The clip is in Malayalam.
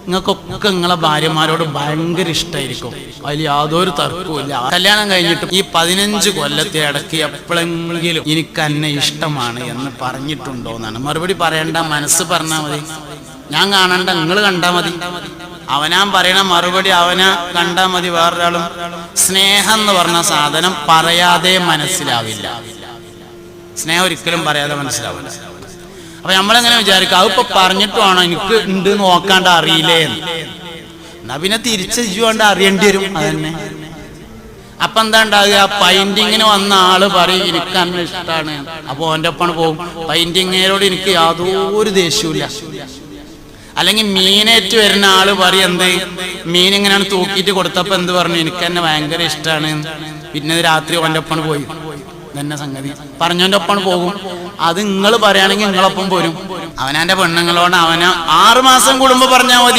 നിങ്ങൾക്കൊക്കെ നിങ്ങളെ ഭാര്യമാരോട് ഭയങ്കര ഇഷ്ടമായിരിക്കും, അതിൽ യാതൊരു തർക്കവുമില്ല. കല്യാണം കഴിഞ്ഞിട്ട് ഈ 15 കൊല്ലത്തെ ഇടയ്ക്ക് എപ്പോഴെങ്കിലും എനിക്ക് എന്നെ ഇഷ്ടമാണ് എന്ന് പറഞ്ഞിട്ടുണ്ടോ എന്നാണ്. മറുപടി പറയണ്ട, മനസ്സ് പറഞ്ഞാൽ മതി. ഞാൻ കാണണ്ട, നിങ്ങൾ കണ്ടാൽ മതി. അവനാൻ പറയണ മറുപടി അവനാ കണ്ടാൽ മതി. വേറൊരാളും സ്നേഹം എന്ന് പറഞ്ഞ സാധനം പറയാതെ മനസ്സിലാവില്ല. സ്നേഹം ഒരിക്കലും പറയാതെ മനസ്സിലാവില്ല. അപ്പൊ നമ്മളെങ്ങനെ വിചാരിക്കും, അതിപ്പോ പറഞ്ഞിട്ട് വേണോ എനിക്ക് ഉണ്ട് നോക്കാണ്ട് അറിയില്ലേ എന്നാ പിന്നെ തിരിച്ചുകൊണ്ട് അറിയേണ്ടി വരും. അതന്നെ. അപ്പൊ എന്താ ഉണ്ടാകുക, പെയിന്റിങ്ങിന് വന്ന ആള് പറയും എനിക്ക് അന്നെ ഇഷ്ടമാണ്, അപ്പൊ ഓൻ്റെ ഒപ്പം പോകും. പെയിന്റിങ്ങിനോട് എനിക്ക് യാതൊരു ദേഷ്യമില്ല. അല്ലെങ്കിൽ മീനേറ്റ് വരുന്ന ആള് പറയും എന്ത്, മീൻ ഇങ്ങനെയാണ് തൂക്കിയിട്ട് കൊടുത്തപ്പോ എന്ത് പറഞ്ഞു, എനിക്ക് തന്നെ ഭയങ്കര ഇഷ്ടമാണ്, പിന്നെ രാത്രി ഓൻ്റെ ഒപ്പം പോയി. തന്നെ സംഗതി പറഞ്ഞോൻ്റെ ഒപ്പം പോകും. അത് നിങ്ങൾ പറയുകയാണെങ്കിൽ നിങ്ങളൊപ്പം പോരും. അവനാൻ്റെ പെണ്ണുങ്ങളോട് അവന് 6 മാസം കൂടുമ്പോ പറഞ്ഞാൽ മതി.